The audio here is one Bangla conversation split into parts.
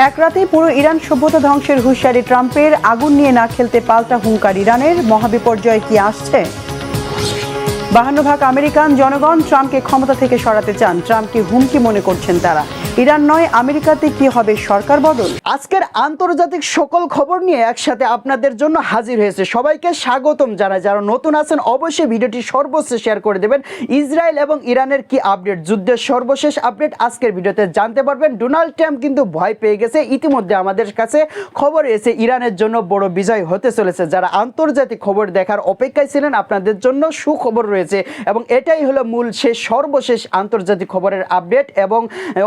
এক রাতেই পুরো ইরান সভ্যতা ধ্বংসের হুঁশিয়ারি ট্রাম্পের। আগুন নিয়ে না খেলতে পাল্টা হুঙ্কার ইরানের। মহাবিপর্যয় কি আসছে? 52 ভাগ আমেরিকান জনগণ ট্রাম্পকে ক্ষমতা থেকে সরাতে চান। ট্রাম্পকে হুমকি মনে করছেন তারা। ইরান নয়, আমেরিকাতে কি হবে সরকার বদল? আজকের আন্তর্জাতিক সকল খবর নিয়ে একসাথে আপনাদের জন্য হাজির হয়েছে। সবাইকে স্বাগতম জানাই। যারা নতুন আছেন অবশ্যই ভিডিওটি সর্বোচ্চ শেয়ার করে দেবেন। ইসরায়েল এবং ইরানের কি আপডেট, যুদ্ধের সর্বশেষ আপডেট আজকের ভিডিওতে জানতে পারবেন। ডোনাল্ড ট্রাম্প কিন্তু ভয় পেয়ে গেছে। ইতিমধ্যে আমাদের কাছে খবর এসে ইরানের জন্য বড় বিজয় হতে চলেছে। যারা আন্তর্জাতিক খবর দেখার অপেক্ষায় ছিলেন আপনাদের জন্য সুখবর রয়েছে এবং এটাই হলো মূল সর্বশেষ আন্তর্জাতিক খবরের আপডেট। এবং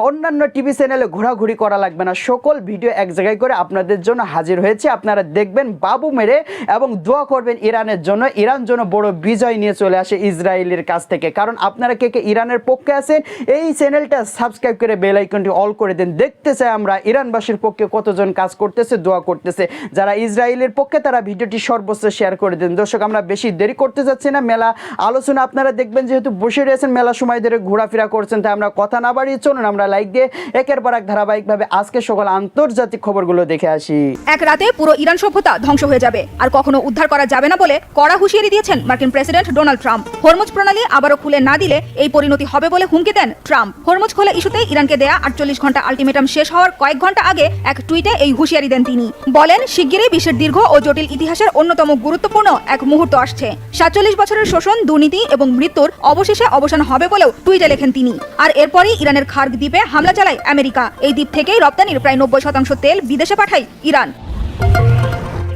অন্যান্য টিভি চ্যানেলে ঘোরাঘুরি করা লাগবে না, সকল ভিডিও এক জায়গায় করে আপনাদের জন্য হাজির হয়েছে। আপনারা দেখবেন, বাবু মেরে এবং দোয়া করবেন ইরানের জন্য। ইরান যেন বড় বিজয় নিয়ে চলে আসে ইসরায়েলের কাছ থেকে। কারণ আপনারা কে কে ইরানের পক্ষে আছেন এই চ্যানেলটা সাবস্ক্রাইব করে বেল আইকনটি অল করে দেন। দেখতে চাই আমরা ইরানবাসীর পক্ষে কতজন কাজ করতেছে, দোয়া করতেছে। যারা ইসরায়েলের পক্ষে তারা ভিডিওটি সর্বোচ্চ শেয়ার করে দেন। দর্শক, আমরা বেশি দেরি করতে যাচ্ছি না। মেলা আলোচনা আপনারা দেখবেন, যেহেতু বসে রয়েছেন মেলা সময় ধরে ঘোরাফেরা করছেন, তাই আমরা কথা না বাড়িয়ে চলুন আমরা লাইক দিয়ে একের পর এক ধারাবাহিকভাবে আজকে সকল আন্তর্জাতিক খবরগুলো দেখে আসি। এক রাতে পুরো ইরান সভ্যতা ধ্বংস হয়ে যাবে, আর কখনো উদ্ধার করা যাবে না বলে কড়া হুঁশিয়ারি দিয়েছেন মার্কিন প্রেসিডেন্ট ডোনাল্ড ট্রাম্প। হরমুজ প্রণালী আবারও খুলে না দিলে এই পরিণতি হবে বলে হুমকি দেন ট্রাম্প। হরমুজ খোলা ইস্যুতে ইরানকে দেয়া 48 ঘন্টা আলটিমেটাম শেষ হওয়ার কয়েক ঘন্টা আগে এক টুইটে এই হুঁশিয়ারি দেন তিনি। বলেন, শিগগিরই বিশ্বের দীর্ঘ ও জটিল ইতিহাসের অন্যতম গুরুত্বপূর্ণ এক মুহূর্ত আসছে। 47 বছরের শোষণ, দুর্নীতি এবং মৃত্যুর অবশেষে অবসান হবে বলেও টুইটে লেখেন তিনি। আর এরপরই ইরানের খার্গ দ্বীপে হামলা চালায় আমেরিকা। এই দ্বীপ থেকেই রপ্তানির প্রায় 90% তেল বিদেশে পাঠায় ইরান।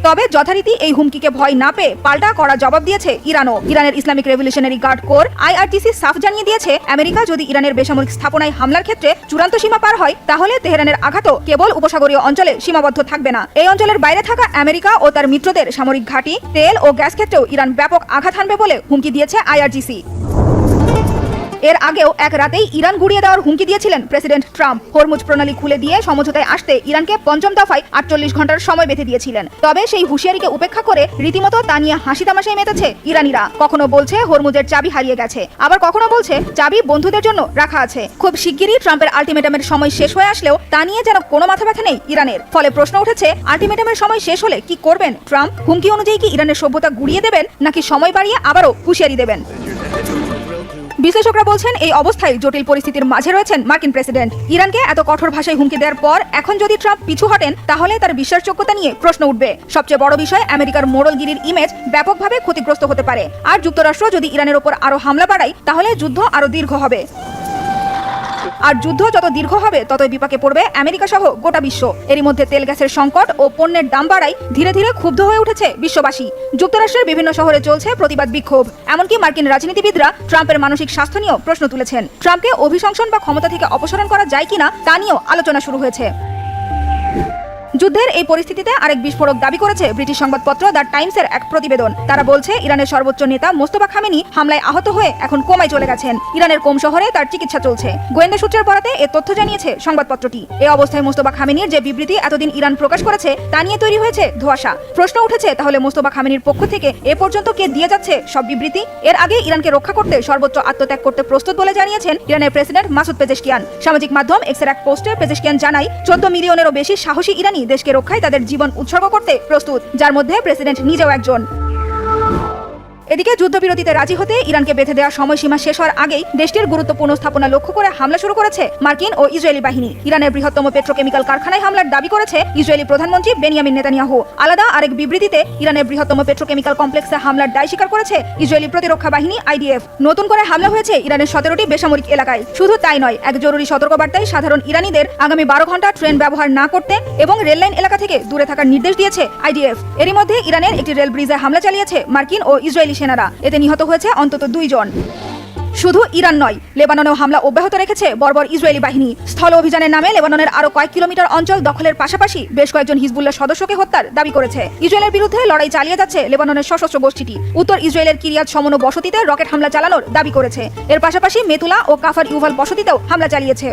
তবে যথারীতি এই হুমকিকে ভয় না পেয়ে পাল্টা করা জবাব দিয়েছে ইরানও। ইরানের ইসলামিক রেভলিউশনারি গার্ড কোর আইআরটিসি সাফ জানিয়ে দিয়েছে, আমেরিকা যদি ইরানের বেসামরিক স্থাপনায় হামলার ক্ষেত্রে চূড়ান্ত সীমা পার হয়, তাহলে তেহরানের আঘাতও কেবল উপসাগরীয় অঞ্চলে সীমাবদ্ধ থাকবে না। এই অঞ্চলের বাইরে থাকা আমেরিকা ও তার মিত্রদের সামরিক ঘাঁটি, তেল ও গ্যাস ক্ষেত্রেও ইরান ব্যাপক আঘাত হানবে বলে হুমকি দিয়েছে আইআরটিসি। এর আগেও এক রাতেই ইরান গুড়িয়ে দেওয়ার হুমকি দিয়েছিলেন প্রেসিডেন্ট ট্রাম্প। হরমুজ প্রণালী খুলে দিয়ে সমঝোতায় আসতে ইরানকে পঞ্চম দফায় 48 ঘন্টার সময় বেঁধে দিয়েছিলেন। তবে সেই হুঁশিয়ারিকে উপেক্ষা করে রীতিমতো তা নিয়ে হাসি তামাশায় মেতেছে ইরানিরা। কখনো বলছে হরমুজের চাবি হারিয়ে গেছে, আবার কখনো বলছে চাবি বন্ধুদের জন্য রাখা আছে। খুব শিগগিরই ট্রাম্পের আলটিমেটামের সময় শেষ হয়ে আসলেও তা নিয়ে যেন কোনো মাথা ব্যথা নেই ইরানের। ফলে প্রশ্ন উঠেছে, আলটিমেটামের সময় শেষ হলে কি করবেন ট্রাম্প? হুমকি অনুযায়ী কি ইরানের সভ্যতা গুড়িয়ে দেবেন, নাকি সময় বাড়িয়ে আবারও হুঁশিয়ারি দেবেন? বিশ্লেষকরা বলছেন, এই অবস্থায় জটিল পরিস্থিতির মাঝে রয়েছেন মার্কিন প্রেসিডেন্ট। ইরানকে এত কঠোর ভাষায় হুমকি দেওয়ার পর এখন যদি ট্রাম্প পিছু হটেন, তাহলে তার বিশ্বাসযোগ্যতা নিয়ে প্রশ্ন উঠবে। সবচেয়ে বড় বিষয়, আমেরিকার মোড়লগিরির ইমেজ ব্যাপকভাবে ক্ষতিগ্রস্ত হতে পারে। আর যুক্তরাষ্ট্র যদি ইরানের উপর আরো হামলা বাড়ায়, তাহলে যুদ্ধ আরো দীর্ঘ হবে। আর যুদ্ধ যত দীর্ঘ হবে ততই বিপাকে পড়বে আমেরিকা সহ গোটা বিশ্ব। এরই মধ্যে তেল গ্যাসের সংকট ও পণ্যের দাম বাড়ায় ধীরে ধীরে ক্ষুব্ধ হয়ে উঠেছে বিশ্ববাসী। যুক্তরাষ্ট্রের বিভিন্ন শহরে চলছে প্রতিবাদ বিক্ষোভ। এমনকি মার্কিন রাজনীতিবিদরা ট্রাম্পের মানসিক স্বাস্থ্য নিয়েও প্রশ্ন তুলেছেন। ট্রাম্পকে অভিশংসন বা ক্ষমতা থেকে অপসারণ করা যায় কিনা তা নিয়েও আলোচনা শুরু হয়েছে। যুদ্ধের এই পরিস্থিতিতে আরেক বিস্ফোরক দাবি করেছে ব্রিটিশ সংবাদপত্র দ্য টাইমসের এক প্রতিবেদন। তারা বলছে, ইরানের সর্বোচ্চ নেতা মোস্তফা খামেনি হামলায় আহত হয়ে এখন কোমায় চলে গেছেন। ইরানের কোম শহরে তার চিকিৎসা চলছে। গোয়েন্দা সূত্রের বরাতে এ তথ্য জানিয়েছে সংবাদপত্রটি। এই অবস্থায় মোস্তফা খামেনির যে বিবৃতি এতদিন ইরান প্রকাশ করেছে তা নিয়ে তৈরি হয়েছে ধোঁয়াশা। প্রশ্ন উঠেছে, তাহলে মোস্তফা খামেনির পক্ষ থেকে এ পর্যন্ত কে দিয়ে যাচ্ছে সব বিবৃতি? এর আগে ইরানকে রক্ষা করতে সর্বোচ্চ আত্মত্যাগ করতে প্রস্তুত বলে জানিয়েছেন ইরানের প্রেসিডেন্ট মাসুদ পেজেশকিয়ান। সামাজিক মাধ্যম এক্সের এক পোস্টে পেজেশকিয়ান জানায়, 14 মিলিয়নেরও বেশি সাহসী ইরানি দেশকে রক্ষায় তাদের জীবন উৎসর্গ করতে প্রস্তুত, যার মধ্যে প্রেসিডেন্ট নিজেও একজন। এদিকে যুদ্ধবিরতিতে রাজি হতে ইরানকে বেঁধে দেওয়া সময়সীমা শেষ হওয়ার আগেই দেশটির গুরুত্বপূর্ণ স্থাপনা লক্ষ্য করে হামলা শুরু করেছে মার্কিন ও ইসরায়েলি বাহিনী। ইরানের বৃহত্তম পেট্রোকেমিক্যাল কারখানায় হামলার দাবি করেছে ইসরায়েলি প্রধানমন্ত্রী বেনিয়ামিন নেতানিয়াহু। আলাদা আরেক বিবৃতিতে ইরানের বৃহত্তম পেট্রোকেমিক্যাল কমপ্লেক্সে হামলার দায় স্বীকার করেছে ইসরায়েলি প্রতিরক্ষা বাহিনী আইডিএফ। নতুন করে হামলা হয়েছে ইরানের 17টি বেসামরিক এলাকায়। শুধু তাই নয়, এক জরুরি সতর্কবার্তায় সাধারণ ইরানিদের আগামী 12 ঘন্টা ট্রেন ব্যবহার না করতে এবং রেললাইন এলাকা থেকে দূরে থাকার নির্দেশ দিয়েছে আইডিএফ। এরই মধ্যে ইরানের একটি রেল ব্রিজে হামলা চালিয়েছে মার্কিন ও ইসরায়েলি সেনারা। এতে নিহত হয়েছে অন্তত 2 জন। শুধু ইরান নয়, লেবাননেও হামলা অব্যাহত রেখেছে বর্বর ইসরায়েলি বাহিনী। স্থল অভিযানের নামে লেবাননের আরো কয়েক কিলোমিটার অঞ্চল দখলের পাশাপাশি বেশ কয়েকজন হিজবুল্লাহ সদস্যকে হত্যার দাবি করেছে। ইসরায়েলের বিরুদ্ধে লড়াই চালিয়ে যাচ্ছে লেবাননের সশস্ত্র গোষ্ঠীটি। উত্তর ইসরায়েলের কিরিয়াত সমন বসতিতে রকেট হামলা চালানোর দাবি করেছে। এর পাশাপাশি মেতুলা ও কাফার ইউভাল বসতিতেও হামলা চালিয়েছে।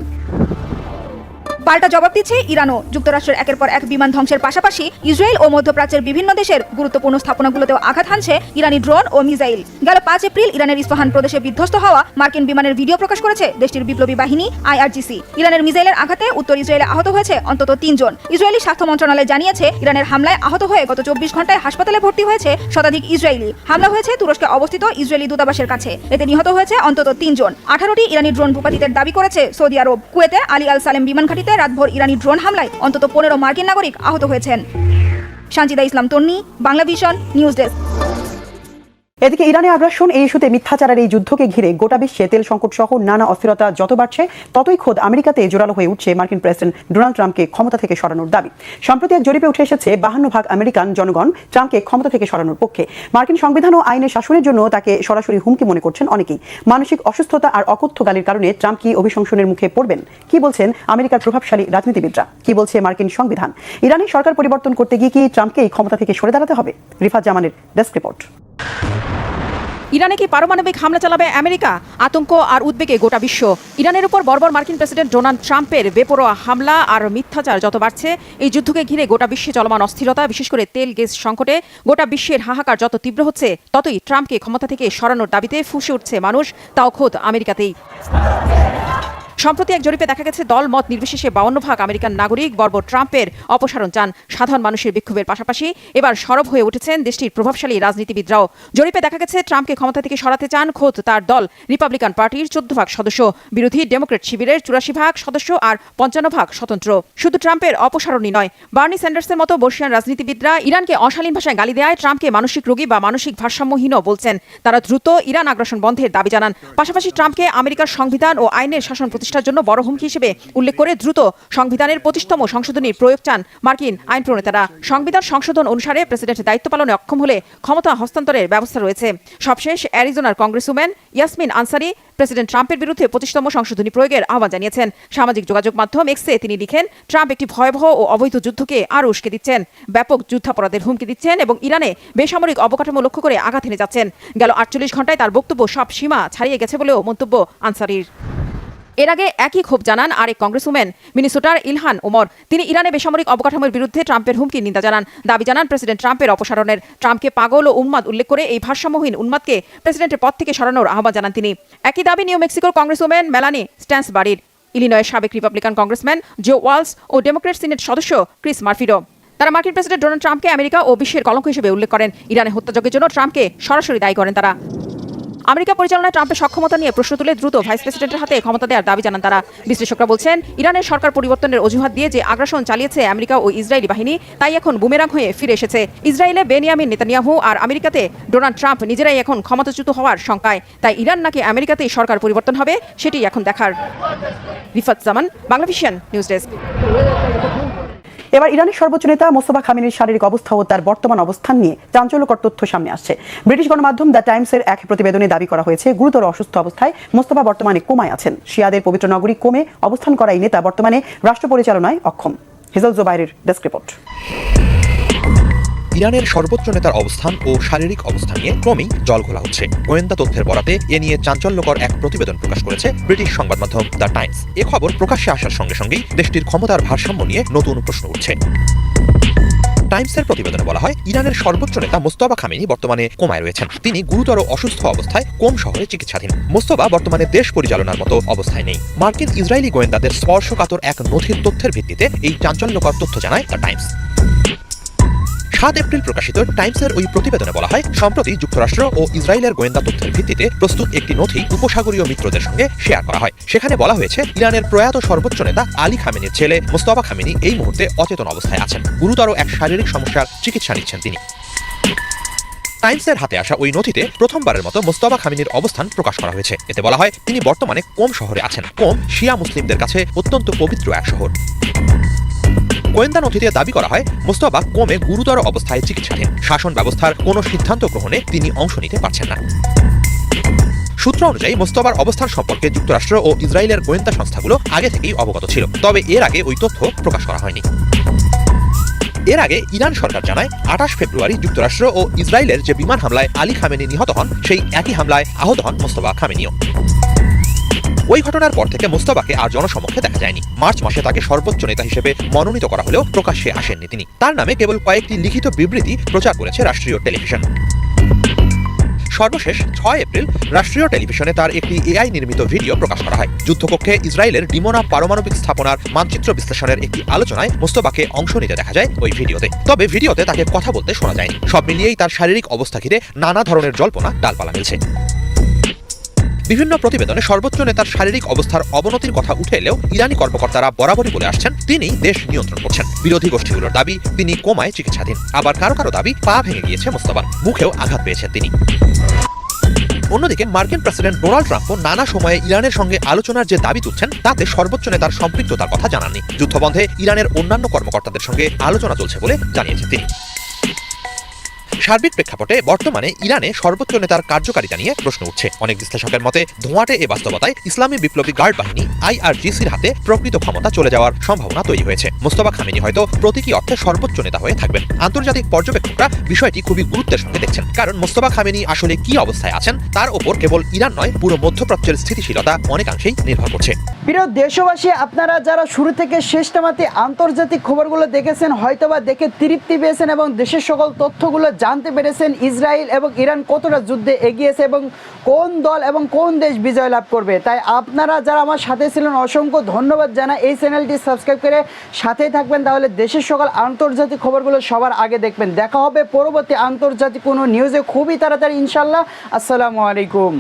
পাল্টা জবাব দিচ্ছে ইরানও। যুক্তরাষ্ট্রের একের পর এক বিমান ধ্বংসের পাশাপাশি ইসরায়েল ও মধ্যপ্রাচ্যের বিভিন্ন দেশের গুরুত্বপূর্ণ স্থাপনাগুলোতেও আঘাত হানছে ইরানি ড্রোন ও মিসাইল। গেল ৫ এপ্রিল ইরানের ইস্পাহান প্রদেশে বিধ্বস্ত হওয়া মার্কিন বিমানের ভিডিও প্রকাশ করেছে দেশটির বিপ্লবী বাহিনী IRGC। ইরানের মিসাইলের আঘাতে উত্তর ইসরায়েলে আহত হয়েছে অন্তত ৩ জন। ইসরায়েলি স্বাস্থ্য মন্ত্রণালয় জানিয়েছে ইরানের হামলায় আহত হয়ে গত ২৪ ঘন্টায় হাসপাতালে ভর্তি হয়েছে শতাধিক ইসরায়েলি। হামলা হয়েছে তুরস্কে অবস্থিত ইসরায়েলি দূতাবাসের কাছে। এতে নিহত হয়েছে অন্তত ৩ জন। 18টি ইরানি ড্রোন ভূপাতিতের দাবি করেছে সৌদি আরব। কুয়েতে আলী আল সালেম বিমান ঘাঁটিতে রাতভর ইরানি ড্রোন হামলায় অন্তত 15 মার্কিন নাগরিক আহত হয়েছেন। সানজিদা ইসলাম তন্নি, বাংলা ভিশন, নিউজ ডেস্ক। এদিকে ইরানে আগ্রাসন এই ইস্যুতে মিথ্যাচারের এই যুদ্ধকে ঘিরে গোটা বিশ্বে তেল সংকট সহ নানা অস্থিরতা যত বাড়ছে ততই খোদ আমেরিকাতে জোরালো হয়ে উঠছে মার্কিন প্রেসিডেন্ট ডোনাল্ড ট্রাম্পকে ক্ষমতা থেকে সরানোর দাবি। সম্প্রতি এক জরিপে উঠে এসেছে 52% আমেরিকান জনগণ ট্রাম্পকে ক্ষমতা থেকে সরানোর পক্ষে। মার্কিন সংবিধান ও আইনের শাসনের জন্য তাকে সরাসরি হুমকি মনে করছেন অনেকেই। মানসিক অসুস্থতা আর অকথ্য গালির কারণে ট্রাম্প কি অভিশংসনের মুখে পড়বেন? কি বলছেন আমেরিকার প্রভাবশালী রাজনীতিবিদরা? কি বলছে মার্কিন সংবিধান? ইরানি সরকার পরিবর্তন করতে গিয়ে কি ট্রাম্পকেই ক্ষমতা থেকে সরে দাঁড়াতে হবে? রিফাত জামানের ডেস্ক রিপোর্ট। ইরানে কি পারমাণবিক হামলা চালাবে আমেরিকা? আতঙ্ক আর উদ্বেগে গোটা বিশ্ব। ইরানের উপর বর্বর মার্কিন প্রেসিডেন্ট ডোনাল্ড ট্রাম্পের বেপরোয়া হামলা আর মিথ্যাচার যত বাড়ছে, এই যুদ্ধকে ঘিরে গোটা বিশ্বে চলমান অস্থিরতা, বিশেষ করে তেল গ্যাস সংকটে গোটা বিশ্বের হাহাকার যত তীব্র হচ্ছে, ততই ট্রাম্পকে ক্ষমতা থেকে সরানোর দাবিতে ফুঁসে উঠছে মানুষ, তাও খোদ আমেরিকাতেই। সম্প্রতি এক জরিপে দেখা গেছে দল মত নির্বিশেষে 52% আমেরিকান নাগরিক বর্বর ট্রাম্পের অপসারণ চান। সাধারণ মানুষের বিক্ষোভের পাশাপাশি এবার সরব হয়ে উঠেছেন দেশটির প্রভাবশালী রাজনীতিবিদরাও। জরিপে দেখা গেছে ট্রাম্পকে ক্ষমতা থেকে সরাতে চান খোদ তার দল রিপাবলিকান পার্টির 14% সদস্য, বিরোধী ডেমোক্রেট শিবিরের 84% সদস্য আর 55% স্বতন্ত্র। শুধু ট্রাম্পের অপসারণই নয়, বার্নি স্যান্ডার্সের মতো বর্ষিয়ান রাজনীতিবিদরা ইরানকে অশালীন ভাষায় গালি দেয় ট্রাম্পকে মানসিক রোগী বা মানসিক ভারসাম্যহীনও বলছেন। তারা দ্রুত ইরান আগ্রাসন বন্ধের দাবি জানান। পাশাপাশি ট্রাম্পকে আমেরিকার সংবিধান ও আইনের শাসন প্রতিষ্ঠার জন্য বড় হুমকি হিসেবে উল্লেখ করে দ্রুত সংবিধানের 25তম সংশোধনীর প্রয়োগ চান মার্কিন আইন প্রণেতারা। সংবিধান সংশোধন অনুসারে প্রেসিডেন্ট দায়িত্ব পালনে অক্ষম হলে ক্ষমতা হস্তান্তরের ব্যবস্থা রয়েছে। সবশেষ অ্যারিজোনার কংগ্রেসউম্যান ইয়াসমিন আনসারি প্রেসিডেন্ট ট্রাম্পের বিরুদ্ধে 25তম সংশোধনী প্রয়োগের আহ্বান জানিয়েছেন। সামাজিক যোগাযোগ মাধ্যম এক্সে তিনি লিখেন, ট্রাম্প একটি ভয়াবহ ও অবৈধ যুদ্ধকে আরও উস্কে দিচ্ছেন, ব্যাপক যুদ্ধাপরাধের হুমকি দিচ্ছেন এবং ইরানে বেসামরিক অবকাঠামো লক্ষ্য করে আঘাত হেনে যাচ্ছেন। গেল 48 ঘন্টায় তার বক্তব্য সব সীমা ছাড়িয়ে গেছে বলেও মন্তব্য আনসারির। এর আগে একই ক্ষোভ জানান আরেক কংগ্রেসউম্যান মিনেসোটার ইলহান ওমর। তিনি ইরানে বেসামরিক অবকাঠামোর বিরুদ্ধে ট্রাম্পের হুমকির নিন্দা জানান। দাবি জানান প্রেসিডেন্ট ট্রাম্পের অপসারণের। ট্রাম্পকে পাগল ও উন্মাদ উল্লেখ করে এই ভারসাম্যহীন উন্মাদকে প্রেসিডেন্টের পদ থেকে সরানোর আহ্বান জানান তিনি। একই দাবি নিউ মেক্সিকোর কংগ্রেসউম্যান মেলানি স্ট্যান্সবারির, ইলিনয়ের সাবেক রিপাবলিকান কংগ্রেসম্যান জো ওয়ালস ও ডেমোক্রেট সিনেট সদস্য ক্রিস মার্ফিডো। তারা মার্কিন প্রেসিডেন্ট ডোনাল্ড ট্রাম্পকে আমেরিকা ও বিশ্বের কলঙ্ক হিসেবে উল্লেখ করেন। ইরানে হত্যাযজ্ঞের জন্য ট্রাম্পকে সরাসরি দায়ী করেন তারা। আমেরিকা পরিচালনায় ট্রাম্পের সক্ষমতা নিয়ে প্রশ্ন তুলে দ্রুত ভাইস প্রেসিডেন্টের হাতে ক্ষমতা দেওয়ার দাবি জানান তারা। বিশ্লেষকরা বলছেন, ইরানের সরকার পরিবর্তনের অজুহাত দিয়ে যে আগ্রাসন চালিয়েছে আমেরিকা ও ইসরায়েলি বাহিনী, তাই এখন বুমেরাং হয়ে ফিরে এসেছে। ইসরায়েলে বেনিয়ামিন নেতানিয়াহু আর আমেরিকাতে ডোনাল্ড ট্রাম্প নিজেরাই এখন ক্ষমতাচ্যুত হওয়ার শঙ্কায়। তাই ইরান নাকি আমেরিকাতেই সরকার পরিবর্তন হবে, সেটি এখন দেখার। রিফাত জামান, বাংলা ভিশন, নিউজ ডেস্ক। এবার ইরানের সর্বোচ্চ নেতা মোস্তফা খামেনির শারীরিক অবস্থা ও তার বর্তমান অবস্থান নিয়ে চাঞ্চল্যকর তথ্য সামনে আসছে। ব্রিটিশ গণমাধ্যম দ্য টাইমসের এক প্রতিবেদনে দাবি করা হয়েছে, গুরুতর অসুস্থ অবস্থায় মোস্তফা বর্তমানে কোমায় আছেন। শিয়াদের পবিত্র নগরী কোমে অবস্থান করা এই নেতা বর্তমানে রাষ্ট্র পরিচালনায় অক্ষম। হিজল জোবাইরের ডেস্ক রিপোর্ট। ইরানের সর্বোচ্চ নেতার অবস্থান ও শারীরিক অবস্থা নিয়ে ক্রমেই জলঘোলা হচ্ছে। গোয়েন্দা তথ্যের বরাতে এ নিয়ে চাঞ্চল্যকর এক প্রতিবেদন প্রকাশ করেছে ব্রিটিশ সংবাদ মাধ্যম দ্য টাইমস। এ খবর প্রকাশ্যে আসার সঙ্গে সঙ্গেই দেশটির ক্ষমতার ভারসাম্য নিয়ে নতুন প্রশ্ন উঠছে। টাইমসের প্রতিবেদনে বলা হয়, ইরানের সর্বোচ্চ নেতা মোস্তফা খামেনি বর্তমানে কোমায় রয়েছেন। তিনি গুরুতর অসুস্থ অবস্থায় কোম শহরে চিকিৎসাধীন। মোস্তফা বর্তমানে দেশ পরিচালনার মতো অবস্থায় নেই। মার্কিন ইসরায়েলি গোয়েন্দাদের স্পর্শকাতর এক নথির তথ্যের ভিত্তিতে এই চাঞ্চল্যকর তথ্য জানায় দ্য টাইমস। 7 এপ্রিল প্রকাশিত টাইমসের ওই প্রতিবেদনে বলা হয়, সম্প্রতি যুক্তরাষ্ট্র ও ইসরায়েলের গোয়েন্দা তথ্যের ভিত্তিতে প্রস্তুত একটি নথি উপসাগরীয় মিত্রদের সঙ্গে শেয়ার করা হয়। সেখানে বলা হয়েছে, ইরানের প্রয়াত সর্বোচ্চ নেতা আলী খামেনির ছেলে মোস্তফা খামেনি এই মুহূর্তে অচেতন অবস্থায় আছেন। গুরুতর এক শারীরিক সমস্যার চিকিৎসা নিচ্ছেন তিনি। টাইমসের হাতে আসা ওই নথিতে প্রথমবারের মতো মোস্তফা খামেনির অবস্থান প্রকাশ করা হয়েছে। এতে বলা হয়, তিনি বর্তমানে কোম শহরে আছেন। কোম শিয়া মুসলিমদের কাছে অত্যন্ত পবিত্র এক শহর। গোয়েন্দা নথিতে দাবি করা হয়, মোস্তফা কোমে গুরুতর অবস্থায় চিকিৎসাধীন। শাসন ব্যবস্থার কোনো সিদ্ধান্ত গ্রহণে তিনি অংশ নিতে পারছেন না। সূত্র অনুযায়ী মোস্তফার অবস্থান সম্পর্কে যুক্তরাষ্ট্র ও ইসরায়েলের গোয়েন্দা সংস্থাগুলো আগে থেকেই অবগত ছিল, তবে এর আগে ওই তথ্য প্রকাশ করা হয়নি। এর আগে ইরান সরকার জানায়, 28 ফেব্রুয়ারি যুক্তরাষ্ট্র ও ইসরায়েলের যে বিমান হামলায় আলী খামেনি নিহত হন, সেই একই হামলায় আহত হন মোস্তফা খামেনিও। ওই ঘটনার পর থেকে মোস্তফাকে আর জনসমক্ষে দেখা যায়নি। মার্চ মাসে তাকে সর্বোচ্চ নেতা হিসেবে মনোনীত করা হলেও প্রকাশ্যে আসেননি তিনি। তার নামে কেবল কয়েকটি লিখিত বিবৃতি প্রচার করেছে রাষ্ট্রীয় টেলিভিশন। সর্বশেষ 6 এপ্রিল রাষ্ট্রীয় টেলিভিশনে তার একটি এআই নির্মিত ভিডিও প্রকাশ করা হয়। যুদ্ধকক্ষে ইসরায়েলের ডিমোনা পারমাণবিক স্থাপনার মানচিত্র বিশ্লেষণের একটি আলোচনায় মোস্তফাকে অংশ নিতে দেখা যায় ওই ভিডিওতে। তবে ভিডিওতে তাকে কথা বলতে শোনা যায়নি। সব মিলিয়েই তার শারীরিক অবস্থা ঘিরে নানা ধরনের জল্পনা ডালপালা মিলছে। বিভিন্ন প্রতিবেদনে সর্বোচ্চ নেতার শারীরিক অবস্থার অবনতির কথা উঠে এলেও ইরানি কর্মকর্তারা বরাবরই বলে আসছেন তিনি দেশ নিয়ন্ত্রণ করছেন। বিরোধী গোষ্ঠীগুলোর দাবি তিনি কোমায় চিকিৎসাধীন। আবার কারো কারো দাবি পা ভেঙে গিয়েছে মোস্তফার, মুখেও আঘাত পেয়েছেন তিনি। অন্যদিকে মার্কিন প্রেসিডেন্ট ডোনাল্ড ট্রাম্পও নানা সময়ে ইরানের সঙ্গে আলোচনার যে দাবি তুলছেন তাতে সর্বোচ্চ নেতার সম্পৃক্ততার কথা জানাননি। যুদ্ধবন্ধে ইরানের অন্যান্য কর্মকর্তাদের সঙ্গে আলোচনা চলছে বলে জানিয়েছেন তিনি। সার্বিক প্রেক্ষাপটে বর্তমানে ইরানে সর্বোচ্চ নেতার কার্যকারিতা নিয়ে প্রশ্ন উঠছে। অনেক বিশ্লেষকের মতে ধোঁয়াটে এ বাস্তবতায় ইসলামী বিপ্লবী গার্ড বাহিনী IRGCর হাতে প্রকৃত ক্ষমতা চলে যাওয়ার সম্ভাবনা তৈরি হয়েছে। মোস্তফা খামেনি হয়তো প্রতীকী অর্থে সর্বোচ্চ নেতা হয়ে থাকবেন। আন্তর্জাতিক পর্যবেক্ষকরা বিষয়টি খুবই গুরুত্বের সঙ্গে দেখছেন, কারণ মোস্তফা খামেনি আসলে কি অবস্থায় আছেন তার ওপর কেবল ইরান নয়, পুরো মধ্যপ্রাচ্যের স্থিতিশীলতা অনেকাংশেই নির্ভর করছে। প্রিয় দেশবাসী, আপনারা যারা শুরু থেকে শেষটামাতে আন্তর্জাতিক খবরগুলো দেখেছেন হয়তোবা দেখে তৃপ্তি পেয়েছেন এবং দেশের সকল তথ্যগুলো জানতে পেরেছেন ইসরায়েল এবং ইরান কতটা যুদ্ধে এগিয়েছে এবং কোন দল এবং কোন দেশ বিজয় লাভ করবে। তাই আপনারা যারা আমার সাথে ছিলেন অসংখ্য ধন্যবাদ জানাই। এই চ্যানেলটি সাবস্ক্রাইব করে সাথেই থাকবেন, তাহলে দেশের সকল আন্তর্জাতিক খবরগুলো সবার আগে দেখবেন। দেখা হবে পরবর্তী আন্তর্জাতিক কোনো নিউজে খুবই তাড়াতাড়ি ইনশাল্লাহ। আসসালামু আলাইকুম।